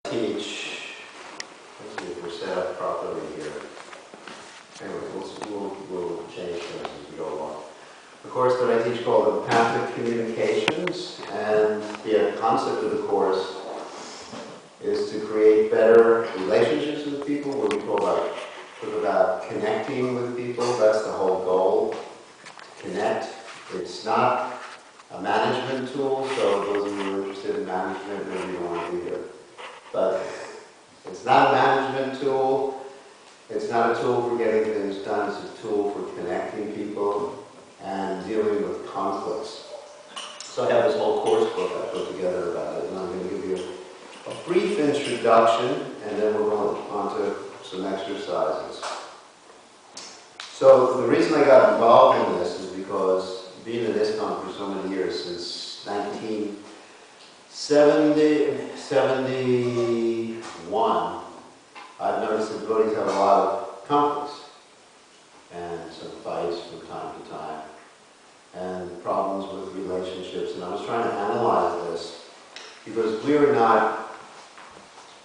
teach, let's see if we're set up properly here. Anyway, we'll change things as we go along. The course that I teach called Empathic Communications, and the concept of the course is to create better relationships with people, what we call about connecting with people. That's the whole goal, to connect. It's not a management tool, so those of you who are interested in management, maybe you don't want to be here. But it's not a management tool. It's not a tool for getting things done. It's a tool for connecting people and dealing with conflicts. So I have this whole course book I put together about it, and I'm going to give you a brief introduction, and then we'll go on to some exercises. So the reason I got involved in this is because being in ISKCON for so many years, since 1971, I've noticed that devotees have a lot of conflicts and some fights from time to time and problems with relationships. And I was trying to analyze this because we are not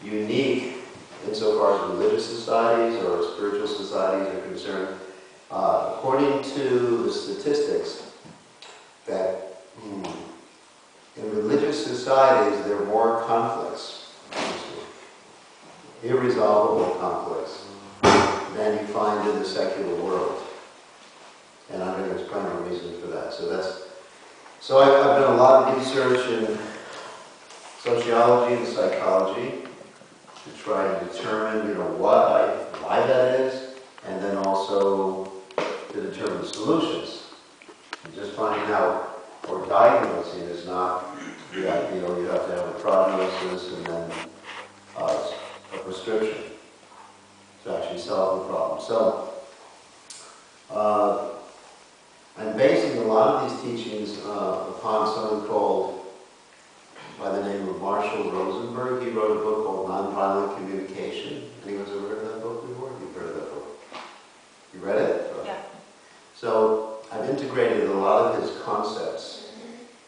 unique insofar as religious societies or spiritual societies are concerned. According to the statistics, that in religious societies there are more conflicts, irresolvable conflicts, than you find in the secular world. And I'm going to explain the reason for that. So I've done a lot of research in sociology and psychology to try to determine, why that is, and then also to determine solutions. And just finding out or diagnosing is not the ideal. You have to have a prognosis and then a prescription to actually solve the problem. So I'm basing a lot of these teachings upon someone called, by the name of Marshall Rosenberg. He wrote a book called Nonviolent Communication. Anyone's ever heard of that book before? You've heard of that book? You read it? Yeah. So I've integrated a lot of his concepts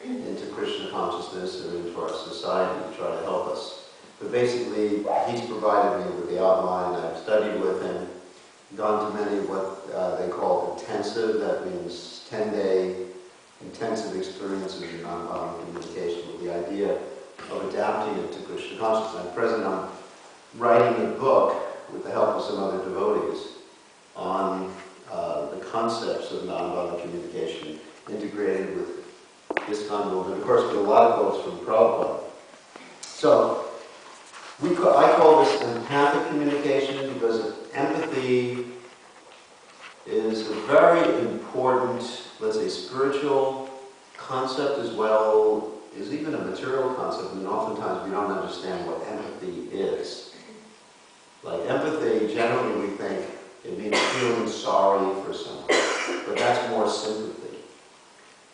into Krishna consciousness and into our society to try to help us. But basically, he's provided me with the outline. I've studied with him, gone to many what they call intensive, that means 10-day intensive experiences in nonviolent communication with the idea of adapting it to Krishna consciousness. At present, I'm writing a book with the help of some other devotees on the concepts of nonviolent communication integrated with ISKCON movement. Of course, with a lot of quotes from Prabhupada. So, I call this empathic communication because empathy is a very important, let's say, spiritual concept as well, is even a material concept, and oftentimes we don't understand what empathy is. Like empathy, generally we think it means feeling sorry for someone, but that's more sympathy.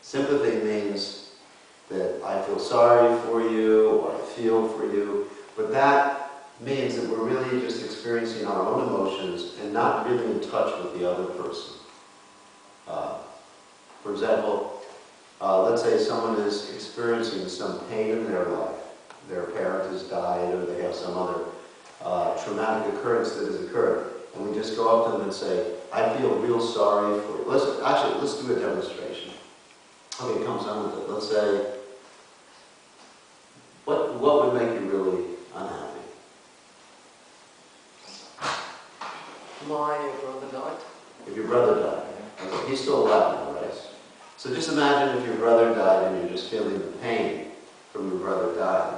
Sympathy means that I feel sorry for you, or I feel for you, but that means that we're really just experiencing our own emotions and not really in touch with the other person. For example, let's say someone is experiencing some pain in their life. Their parent has died, or they have some other traumatic occurrence that has occurred. And we just go up to them and say, I feel real sorry for you. Let's do a demonstration. Okay, come on with it. Let's say, what would make you really unhappy? My brother died. If your brother died. Okay, he's still alive now, right? So just imagine if your brother died and you're just feeling the pain from your brother dying.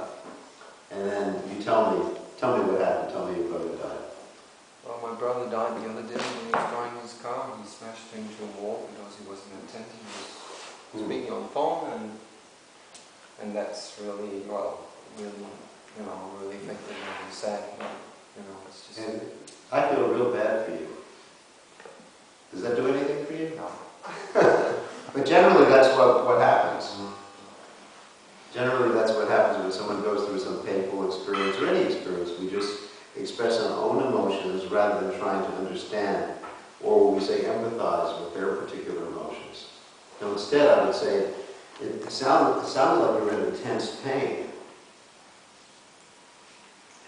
And then you tell me what happened. Tell me your brother died. Well, my brother died the other day when he was driving his car. He smashed into a wall because he wasn't attentive. He was speaking on the phone, and that's really, really affected me and sad. It's just... And I feel real bad for you. Does that do anything for you? No. But generally that's what happens. Generally that's what happens when someone goes through some painful experience, or any experience. We just express our own emotions rather than trying to understand, or what we say, empathize with their particular emotions. Now instead I would say, it sounded like you were in intense pain.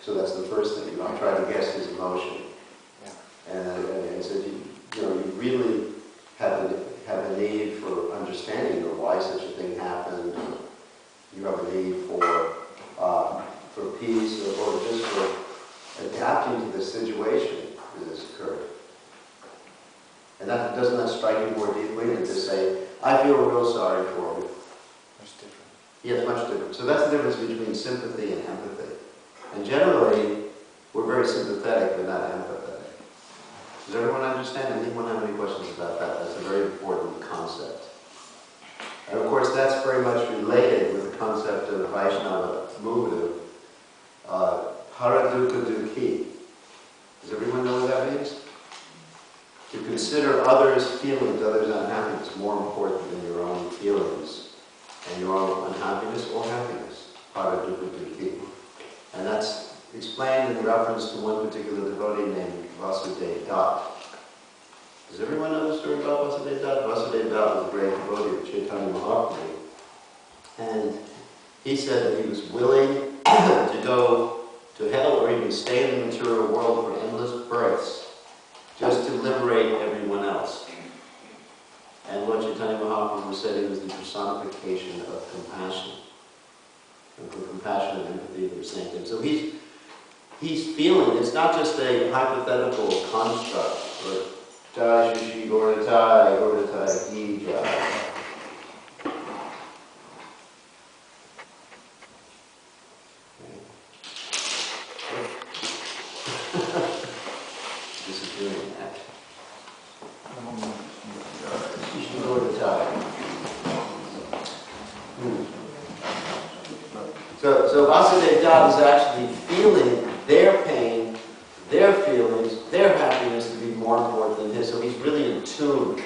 So that's the first thing, I try to guess his emotion. Yeah. And so you really have a need for understanding of why such a thing happened. You have a need for peace, or just for adapting to the situation that has occurred. And doesn't that strike you more deeply than to say, I feel real sorry for you? Much different. Yeah, it's much different. So that's the difference between sympathy and empathy. And generally, we're very sympathetic but not empathetic. Does everyone understand? Anyone have any questions about that? That's a very important concept. And of course, that's very much related with the concept of the Vaishnava movement, Hara Dukkha Dukhi. Does everyone know what that means? To consider others' feelings, others' unhappiness, more important than your own feelings and your own unhappiness or happiness. Hara Dukkha Dukhi. And that's explained in reference to one particular devotee named Vasudeva Dutt. Does everyone know the story about Vasudeva Dutt? Vasudeva Dutt was a great devotee of Chaitanya Mahaprabhu. And he said that he was willing to go to hell or even stay in the material world for endless births just to liberate everyone else. And Lord Chaitanya Mahaprabhu said he was the personification of compassion. And for compassion and empathy, they were saying things. So he's feeling, it's not just a hypothetical construct, but Jai Shishi Goratai, Goratai, Ki Jai. Disappearing that. Shishi Goratai. So Vasudeva Dutt is actually feeling their pain, their feelings, their happiness to be more important than his. So he's really in tune.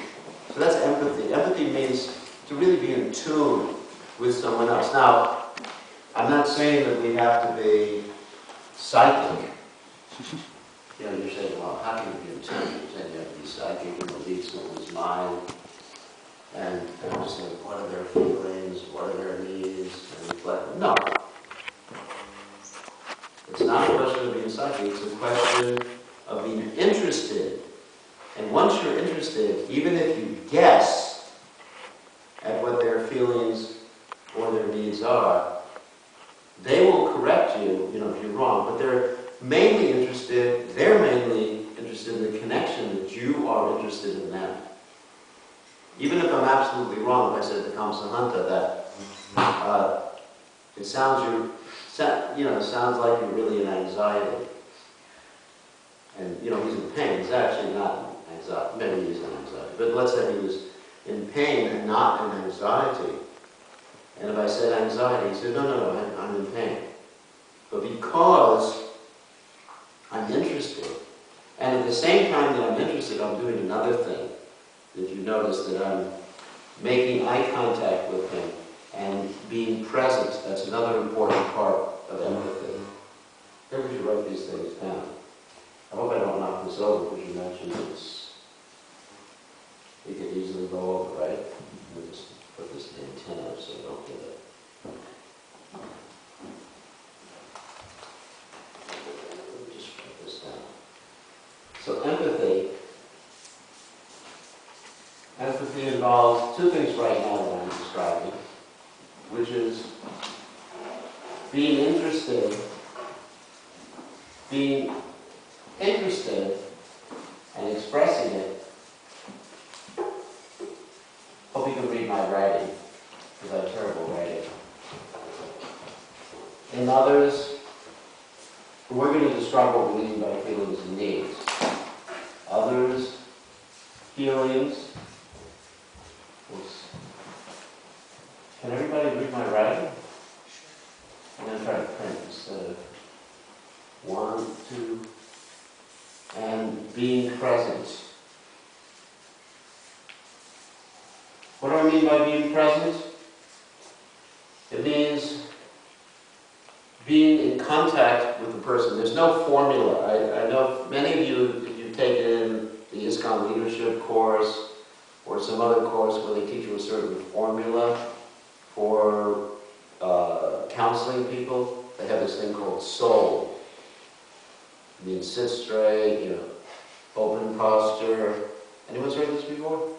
So that's empathy. Empathy means to really be in tune with someone else. Now, I'm not saying that we have to be psychic. You know, you're saying, well, how can you be in tune? You're saying you have to be psychic and read someone's mind and understand what are their feelings, what are their needs, and reflect. No. It's not a question of being psychic, it's a question of being interested. And once you're interested, even if you guess at what their feelings or their needs are, they will correct you, if you're wrong, but they're mainly interested in the connection that you are interested in them. Even if I'm absolutely wrong, if I said to Kamsahanta that it sounds like you're really in anxiety. And, he's in pain. He's actually not in anxiety. Maybe he's in anxiety. But let's say he was in pain and not in anxiety. And if I said anxiety, he said, no, I'm in pain. But because I'm interested, and at the same time that I'm interested, I'm doing another thing. If you notice that I'm making eye contact with him and being present, that's another important part of empathy. Maybe we should write these things down. I hope I don't knock this over because you mentioned this. We could easily go over, right? Let me just put this antenna up so I don't get it. Let me just write this down. So empathy involves two things right now that I'm describing, which is being interested and expressing it. Hope you can read my writing, because I have terrible writing. In others, we're going to describe what we mean by feelings and needs. Others, feelings. Can everybody read my writing? I'm going to try to print instead of 1, 2, and being present. What do I mean by being present? It means being in contact with the person. There's no formula. I know many of you, if you've taken the ISKCON leadership course or some other course where they teach you a certain formula for counseling people, they have this thing called soul. means sit straight, open posture. Anyone's heard this before?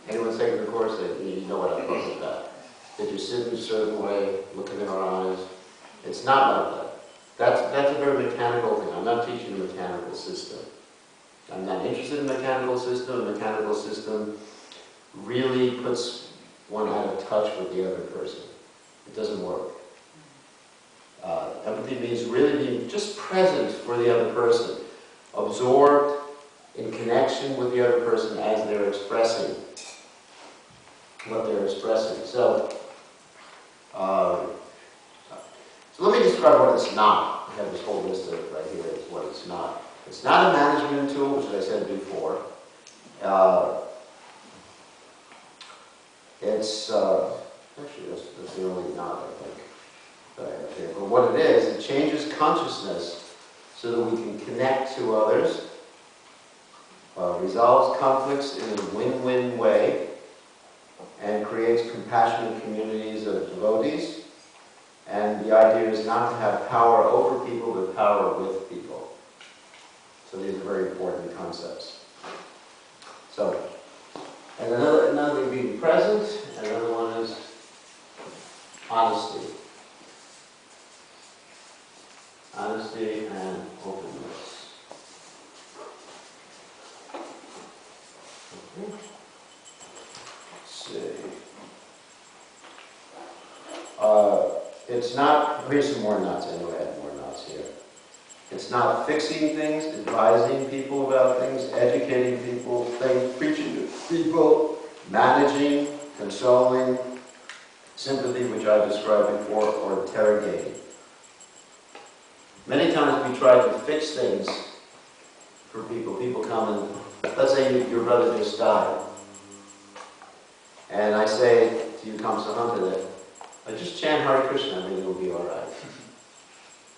Anyone's taken the course, you know what I'm talking about. That you sit in a certain way, look in our eyes. It's not like that. That's a very mechanical thing. I'm not teaching a mechanical system. I'm not interested in a mechanical system. A mechanical system really puts one out of touch with the other person. It doesn't work. Empathy means really being just present for the other person, absorbed in connection with the other person as they're expressing what they're expressing. So let me describe what it's not. I have this whole list of it right here. It's what it's not. It's not a management tool, which I said before. It's actually that's the only not, I think, that I have here. But what it is, it changes consciousness so that we can connect to others, resolves conflicts in a win-win way, and creates compassionate communities of devotees. And the idea is not to have power over people, but power with people. So these are very important concepts. So, and another thing being present, and another one is honesty. Honesty and openness. Okay. Let's see. It's not, here's some more knots, anyway, I have more knots here. It's not fixing things, advising people about things, educating people, preaching to people, managing, consoling, sympathy, which I described before, or interrogating. Many times we try to fix things for people. People come and, let's say your brother just died. And I say to you, Kamsahanta, that just chant Hare Krishna, and it'll be all right.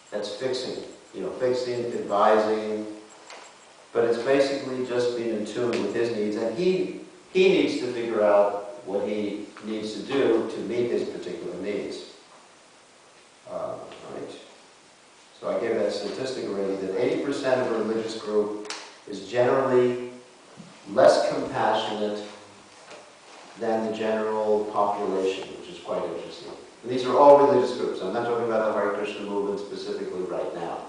That's fixing. Fixing, advising, but it's basically just being in tune with his needs, and he needs to figure out what he needs to do to meet his particular needs. Right. So I gave that statistic already, that 80% of a religious group is generally less compassionate than the general population, which is quite interesting. And these are all religious groups. I'm not talking about the Hare Krishna movement specifically right now.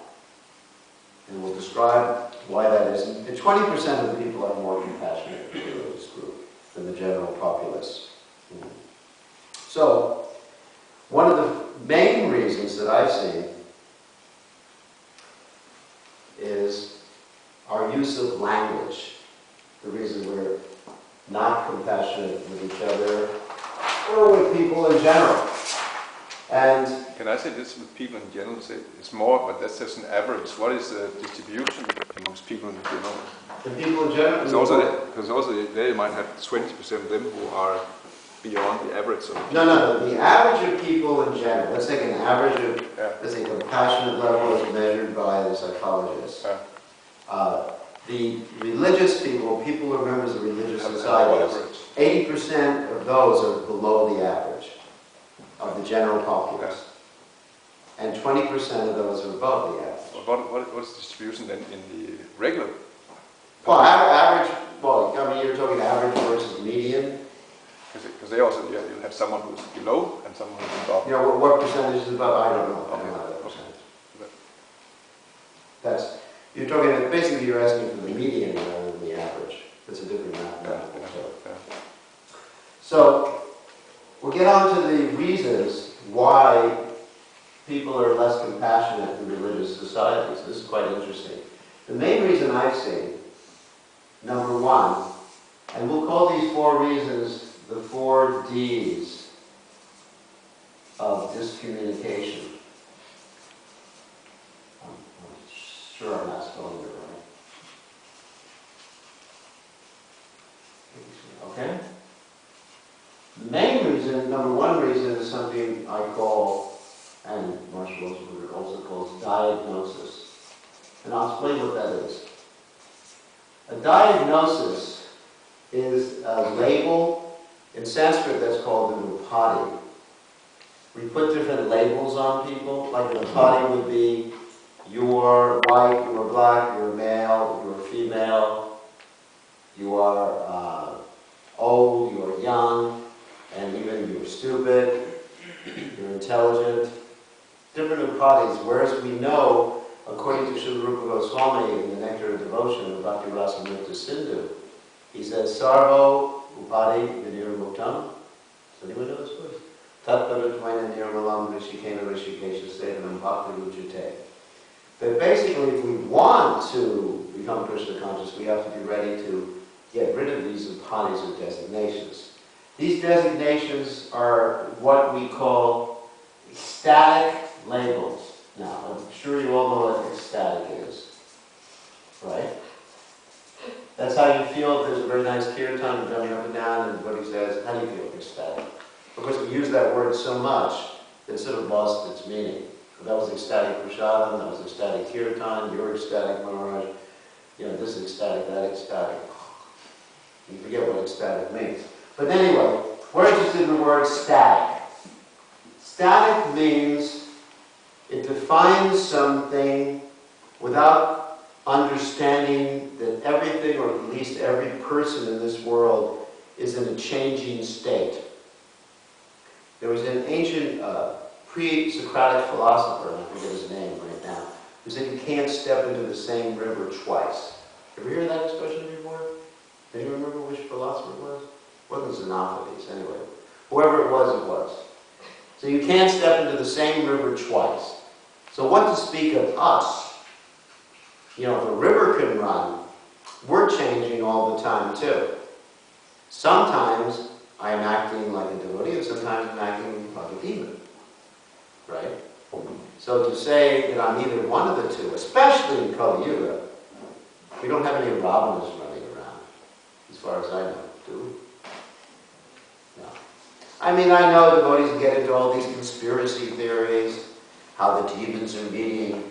And we'll describe why that is. And 20% of the people are more compassionate in the religious group than the general populace. So, one of the main reasons that I've seen is our use of language. The reason we're not compassionate with each other or with people in general. And can I say this with people in general? Say it's more, but that's just an average. What is the distribution amongst people in general? The people in general? Because also they might have 20% of them who are beyond the average. No. The average of people in general, let's take an average of, let's say, compassionate level is measured by the psychologist. The religious people who are members of religious societies, 80% of those are below the average of the general populace. And 20% of those are above the average. What's the distribution then in the regular? Well, average, you're talking average versus median. Because they also, you'll have someone who's below and someone who's above. What percentage is above? I don't know. I don't know that percentage. That's, you're talking, basically you're asking for the median rather than the average. That's a different mathematical term. So, we'll get on to the reasons why people are less compassionate in religious societies. This is quite interesting. The main reason I've seen, number one, and we'll call these 4 reasons the 4 Ds of discommunication. I'm sure I'm not spelling it right. Okay? The main reason, number 1 reason, is something I call, and Marshall also calls, diagnosis. And I'll explain what that is. A diagnosis is a label. In Sanskrit, that's called an upadi. We put different labels on people. Like an upadi would be, you're white, you are black, you are male, you are female, you are old, you are young, and even you are stupid, you're intelligent. Different upadhis, whereas we know, according to Srila Rupa Goswami in the Nectar of Devotion of Bhakti Rasamrita Sindhu, he says, Sarvo Upadhi Vinirmuktam. Does anyone know this verse? Tatparatvaina nirmalam rishikena rishikesha sevanam bhakti ruchate. But basically, if we want to become Krishna conscious, we have to be ready to get rid of these upadhis or designations. These designations are what we call ecstatic labels. Now, I'm sure you all know what ecstatic is, right? That's how you feel if there's a very nice kirtan jumping up and down and everybody says, how do you feel? Ecstatic. Of course, we use that word so much that it sort of lost its meaning. That was ecstatic prasadam, that was ecstatic kirtan, you're ecstatic Maharaj, you know, this is ecstatic, that ecstatic. You forget what ecstatic means. But anyway, we're interested in the word static. Static means it defines something without understanding that everything, or at least every person in this world, is in a changing state. There was an ancient pre-Socratic philosopher, and I forget his name right now, who said you can't step into the same river twice. Ever hear that expression before? Do you remember which philosopher it was? It wasn't Xenophanes, anyway. Whoever it was, it was. So you can't step into the same river twice. So what to speak of us? You know, if a river can run, we're changing all the time too. Sometimes I am acting like a devotee, and sometimes I'm acting like a demon. Right? So to say that I'm either one of the two, especially in Kali Yuga, we don't have any Ravanas running around, as far as I know, do we? No. I mean, I know devotees get into all these conspiracy theories, how the demons are meeting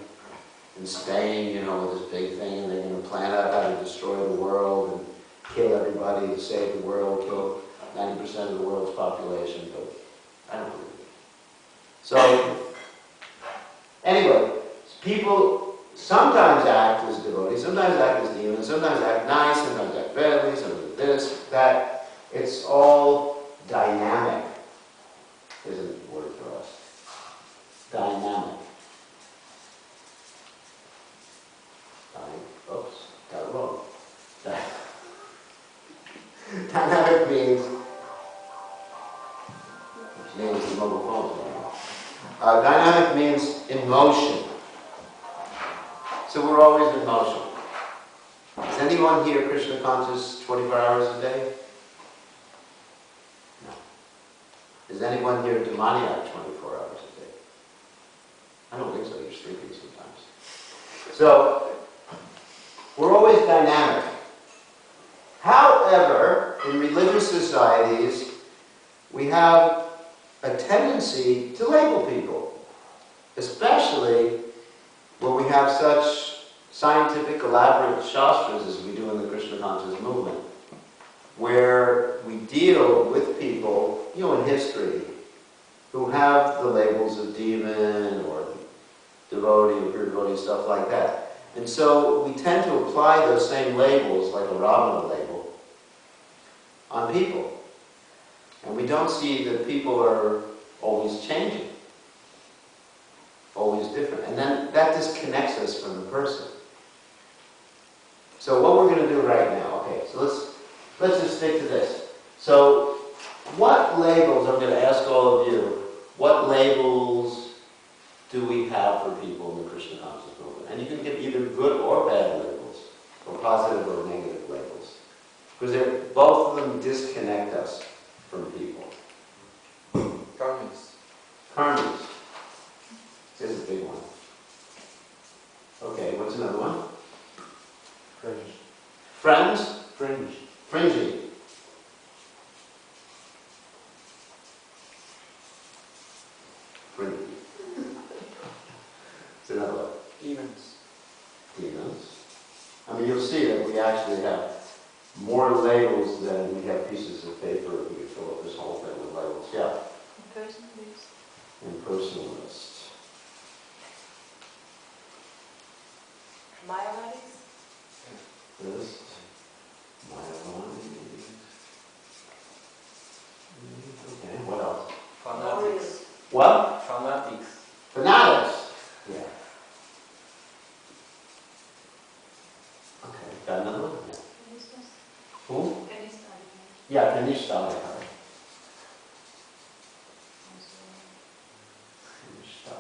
in Spain, you know, with this big thing, and they're going to plan out how to destroy the world and kill everybody to save the world, kill 90% of the world's population, but I don't believe it. So, anyway, people sometimes act as devotees, sometimes act as demons, sometimes act nice, sometimes act badly, sometimes this, that. It's all dynamic, isn't the word for us. Dynamic. Oops, got it wrong. Dynamic means the mobile phone. Dynamic means in motion. So we're always in motion. Is anyone here Krishna conscious 24 hours a day? No. Is anyone here demoniac 24 hours a day? I don't think so. You're sleeping sometimes. So we're always dynamic. However, in religious societies, we have a tendency to label people, especially when we have such scientific, elaborate shastras as we do in the Krishna conscious movement, where we deal with people, you know, in history, who have the labels of demon or devotee or pure devotee, stuff like that. And so we tend to apply those same labels, like a Ravana label, on people. And we don't see that people are always changing, always different. And then that disconnects us from the person. So what we're going to do right now, okay, so let's just stick to this. So what labels, I'm going to ask all of you, what labels do we have for people in the Krishna conscious movement? And you can give either good or bad labels, or positive or negative labels. Because both of them disconnect us from people. Karmis. Karmis. This is a big one. Okay, what's another one? Fringe. Friends? Fringe. Fringy. Fringy. It's another one. Demons. Demons. I mean, you'll see that we actually have more labels than we have pieces of paper. We could fill up this whole thing with labels. Yeah. Impersonalist. Impersonalist. Mayavadis? Buddhist. Mayavadis. Okay, what else? Fanatics. What? Fanatics. Fanatics. Yeah. Okay, got another one? Yeah. Who? Yeah, Kanishta. Kanishta.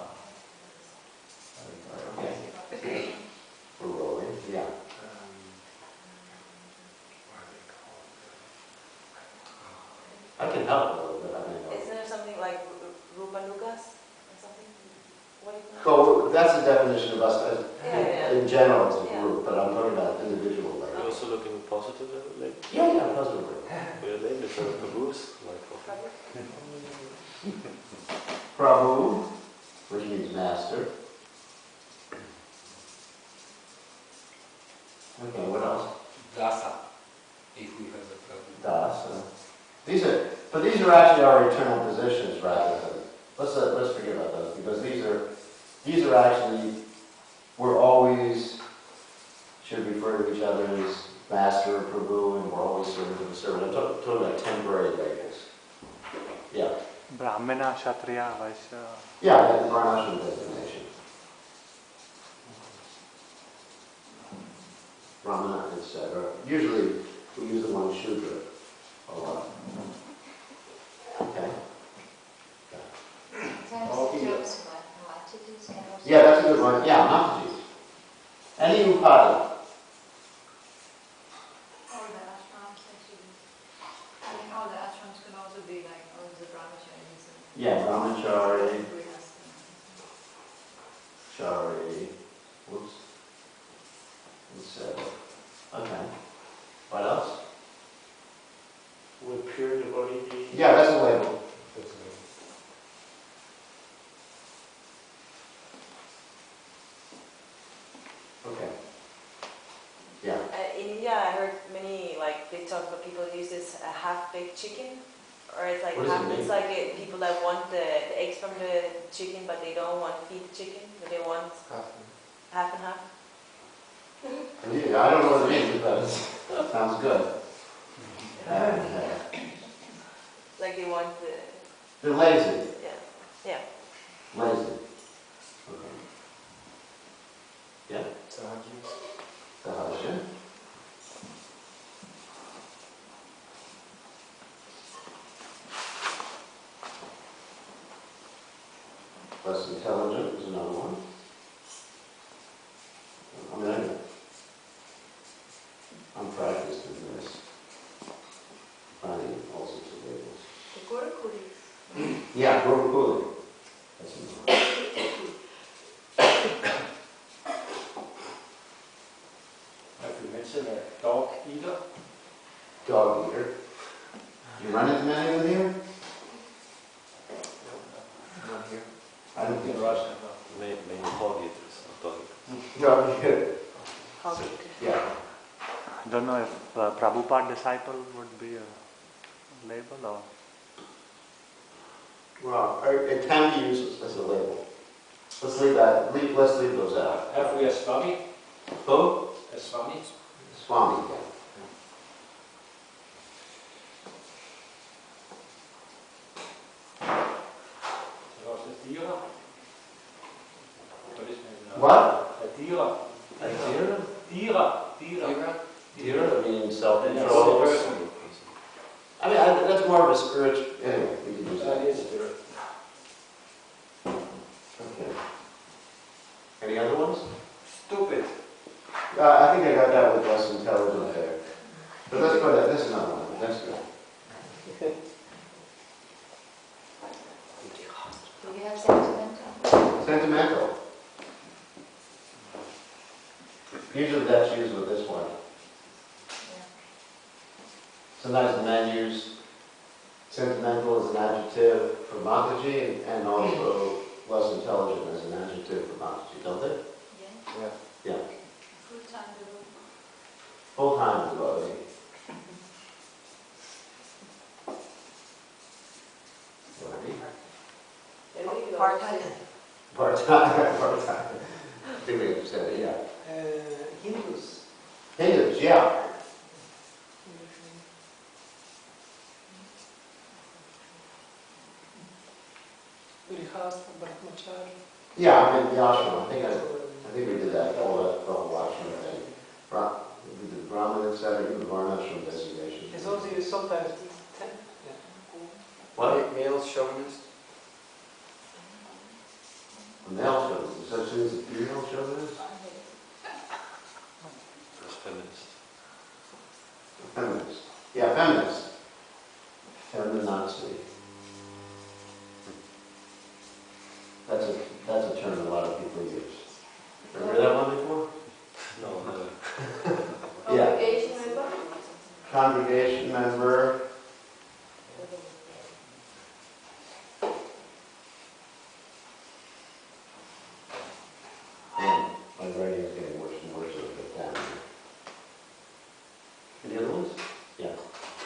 Okay. We're rolling, yeah. I can help a little bit, I mean. Isn't there something like Rupanugas or something? What do you So that's the definition of us. Yeah. In general, it's a Yeah. group, but I'm talking about individual You're labels. also looking positive label. Yeah, positively. We're labeled for Prabhus, like Prabhu, which means master. Okay, what else? Dasa, if we have a problem. Dasa. These are actually our eternal positions rather than, let's forget about those, because these are actually, we're always, should refer to each other as master or Prabhu, and we're always servant of a servant. I'm talking about temporary labels. Yeah. Brahmana, Kshatriya, Vaishya. Yeah, the Varnashram designation. Brahmana, etc. Usually we use the one Shudra a lot. Okay. Yeah, that's a good one. Yeah, Mataji. Any Upadi. All the ashrams actually. I mean, all the ashrams can also be like all the brahmacharis. Yeah, Brahmachari, Grihastha. Chari, whoops, etc. Okay. What else? would pure devotee be? Yeah, that's a label. That's a label. Okay. Yeah. In India, I heard many like they talk about people use this half-baked chicken, or it's like What does it mean? it's like people that want the eggs from the chicken, but they don't want to feed the chicken, but they want half and half. Yeah, I don't know what it means, but it sounds good. Like they want the They're lazy. yeah. Lazy. Okay. Yeah. Sahaja. Less intelligent is another one. I mean, I'm practiced in this. Finding all sorts of labels. The Gurukuli. Yeah, Gurukuli. That's another one. Have you mentioned a dog eater? Dog eater. You run into many of them here? Not here. I don't think In so. Russia, no. Main hog eaters, not dog eaters. Dog eater. Yeah. I don't know if Prabhupada disciple would be a label or. Well, it can be used as a label. Let's leave that. Let's leave those out. Have we a Swami? Who? A Swami? Swami. Yeah. Was het Dira? What is it now? What? A Dira. Adira? Dira. Dira. Dira meaning That's self-control. the person. I mean, that's more of a spiritual. Anyway, we can use That that. is Dira. Okay. Any other ones? Stupid. I think I got that with less intelligent there. But let's go to this is another one. That's good. Do we have sentimental? Sentimental. Usually that's used with this one. Sometimes the men use sentimental as an adjective for Mataji and also less intelligent as an adjective for Mataji, don't they? Yeah. Yeah. Full-time devotee. Full-time devotee. Part-time. Part-time. Part-time. I think we have etc. Yeah. Hindus. Hindus, yeah. Grihastha, Brahmachari. Yeah, I mean the ashram. I think we did that, all that, the whole ashram thing. We did Brahman, etc., even Varnashram designation. It's also used sometimes. What? Male chauvinist? A male chauvinist. Such thing as a female chauvinist? As feminist. A feminist. Yeah, feminist. Feminazi. That's a term a lot of people use. Remember that one before? No, never. Yeah. Congregation member? Congregation member. And my writing is getting worse and worse as I get down here. Any other ones? Yeah.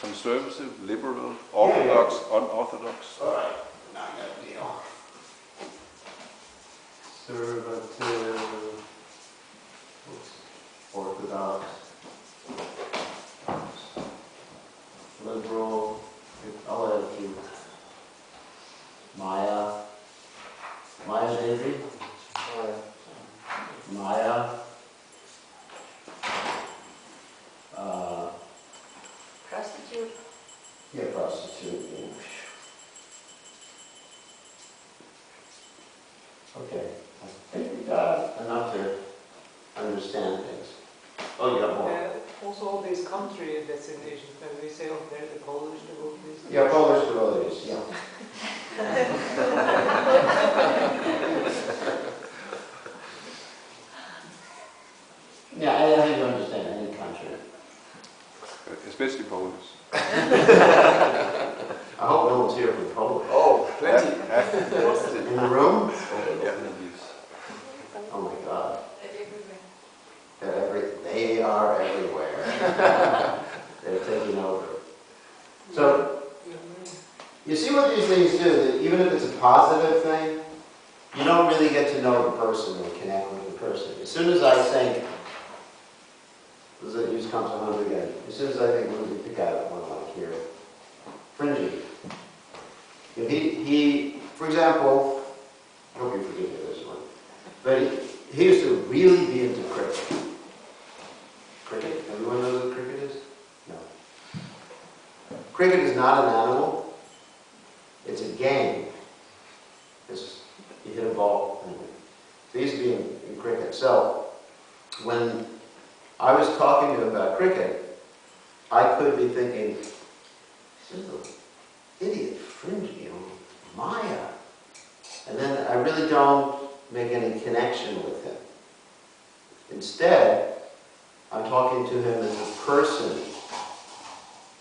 Conservative, liberal, orthodox, unorthodox. All right. Now I got a deal. Conservative. Orthodox. Liberal. I'll add a few. Maya. Maya Devi. Oh, Maya. Prostitute? Yeah, prostitute. Yeah. Okay, I think we got enough to understand things. Oh, you got more? Also all these country designations, when we say, oh, they're the Polish devotees. Yeah, Polish devotees, yeah. Yeah, I think you understand any country. Especially Polish. I hope no one's here from Poland. oh plenty. In the room? Yeah. Abuse. Oh my God. They're everywhere. They are everywhere. They're taking over. So, you see what these things do, that even if it's a positive thing, you don't really get to know the person or connect with the person. As soon as I think, this is use comes to 100 again, as soon as I think, what did we pick out one like here? Fringy. If he, for example, I hope you forgive me this one, but he used to really be into cricket. Cricket? Everyone knows what cricket is? No. Cricket is not an animal. It's a game. You hit a ball. Anyway. So he used to be in cricket. So when I was talking to him about cricket, I could be thinking, this little idiot, fringy, Maya. And then I really don't make any connection with him. Instead, I'm talking to him as a person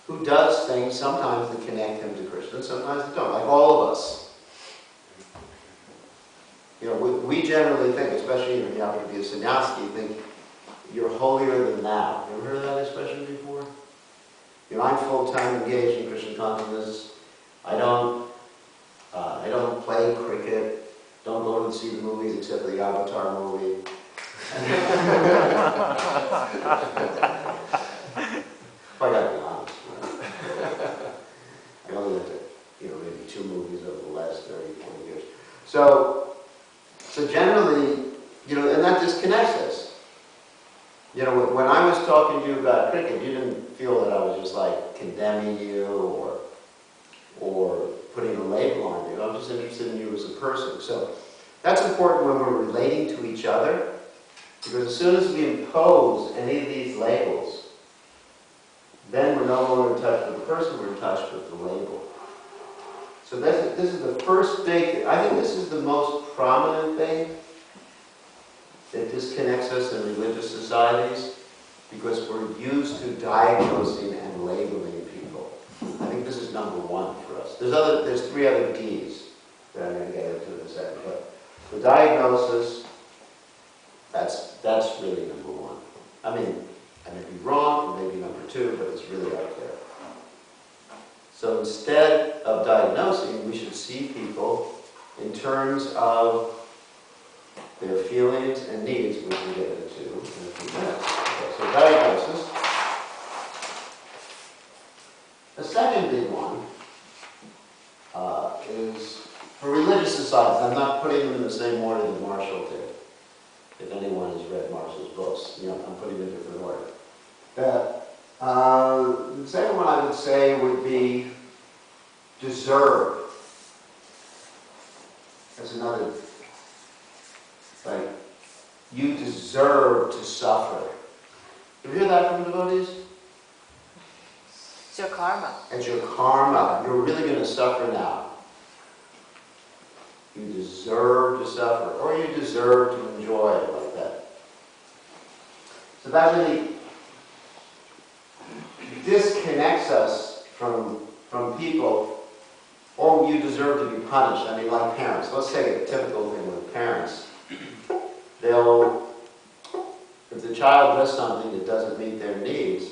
who does things sometimes that connect him to Krishna, sometimes that don't, like all of us. You know, we generally think, especially when you happen to be a sannyasi, you think you're holier than thou. You ever heard that expression before? You know, I'm full-time engaged in Krishna consciousness. I don't play cricket. Don't go to see the movies except for the Avatar movie. If I gotta be honest, right? I only went to, maybe 2 movies over the last 30, 40 years. So generally, and that disconnects us. When I was talking to you about cricket, you didn't feel that I was just like condemning you or putting a label on you. I'm just interested in you as a person. So that's important when we're relating to each other, because as soon as we impose any of these labels, then we're no longer in touch with the person, we're in touch with the label. So this is the first big, I think this is the most prominent thing that disconnects us in religious societies, because we're used to diagnosing and labeling people. I think this is number 1 for us. There's 3 other D's that I'm going to get into in a second, but the diagnosis, that's really number 1. I mean, I may be wrong, it may be number 2, but it's really up there. So instead of diagnosing, we should see people in terms of their feelings and needs, which we'll get into in a few minutes. Okay, so diagnosis. The second big one is for religious societies. I'm not putting them in the same order that Marshall did. If anyone has read Marshall's books, I'm putting them in a different order. The second one I would say would be deserve. That's another, like, you deserve to suffer. You hear that from devotees? It's your karma. It's your karma. You're really going to suffer now. You deserve to suffer, or you deserve to enjoy it like that. So that really disconnects us from people. Oh, you deserve to be punished. I mean, like parents. Let's take a typical thing with parents. If the child does something that doesn't meet their needs,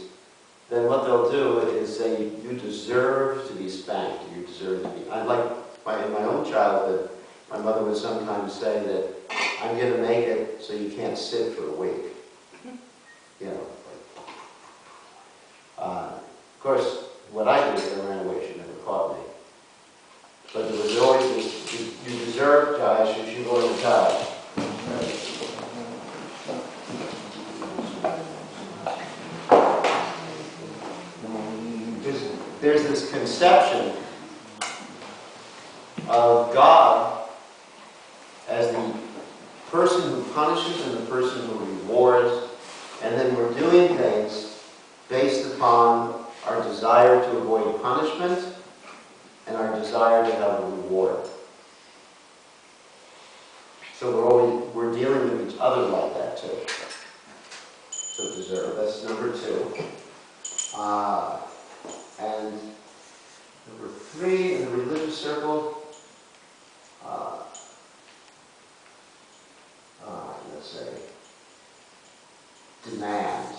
then what they'll do is say, you deserve to be spanked. You deserve to be. In my own childhood, my mother would sometimes say that I'm going to make it so you can't sit for a week. Of course, what I did is I ran away. She never caught me. But there was always this, you deserve, Josh, you should go to Josh. There's this conception of God as the person who punishes and the person who rewards, and then we're doing things based upon our desire to avoid punishment and our desire to have a reward. So we're dealing with each other like that too. So deserve, that's number 2. And number 3 in the religious circle, let's say, demand.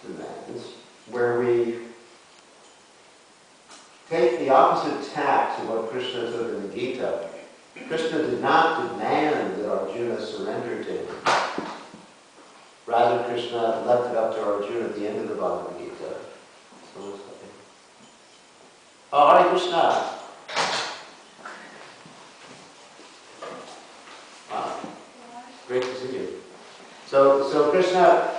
Demands, where we take the opposite tack to what Krishna took in the Gita. Krishna did not demand that Arjuna surrender to him. Rather, Krishna left it up to Arjuna at the end of the Bhagavad Gita. Oh, Hare Krishna! Wow. Great to see you. So Krishna,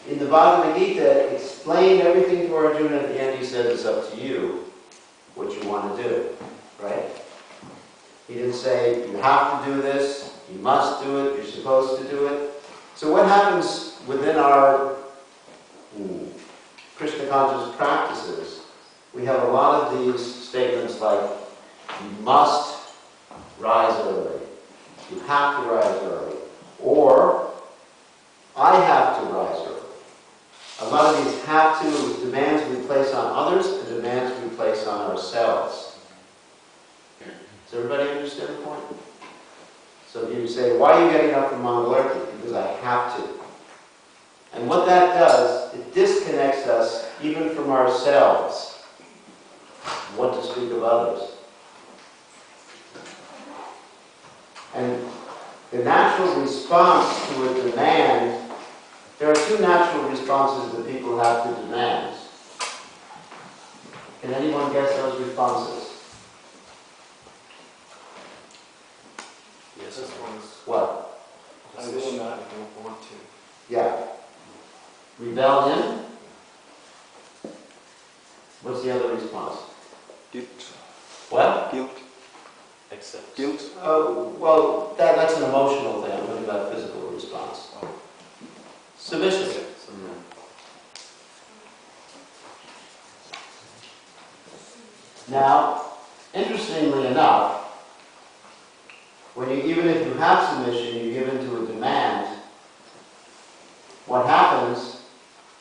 in the Bhagavad Gita, explained everything to Arjuna. At the end, he said, it's up to you what you want to do, right? He didn't say, you have to do this, you must do it, you're supposed to do it. So what happens within our Krishna conscious practices? We have a lot of these statements like, you must rise early, you have to rise early, or I have to rise early. A lot of these have to demands we place on others and demands we place on ourselves. Does everybody understand the point? So if you say, why are you getting up from Mangalarti? Because I have to. And what that does, it disconnects us even from ourselves. What to speak of others. And the natural response to a demand, there are 2 natural responses that people have to demands. Can anyone guess those responses? Yes. This one's What? position. I don't want to. Yeah. Rebellion. What's the other response? Guilt. What? Guilt. Accept. Guilt. Well, that's an emotional thing. I'm talking about a physical response. Submission. Now, interestingly enough, even if you have submission, you give into a demand, what happens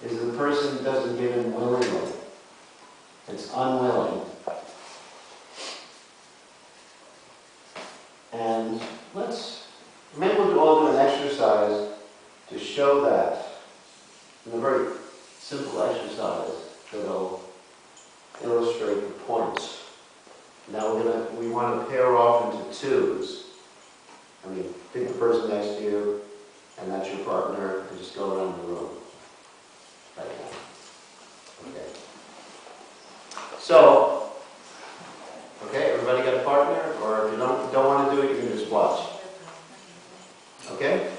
is the person doesn't give in willingly. It's unwilling. And maybe we'll all do an exercise to show that, in a very simple exercise that'll illustrate the points. Now we want to pair off into twos. I mean, pick the person next to you, and that's your partner, and just go around the room. Right now. Okay. So, okay, everybody got a partner? Or if you don't want to do it, you can just watch. Okay?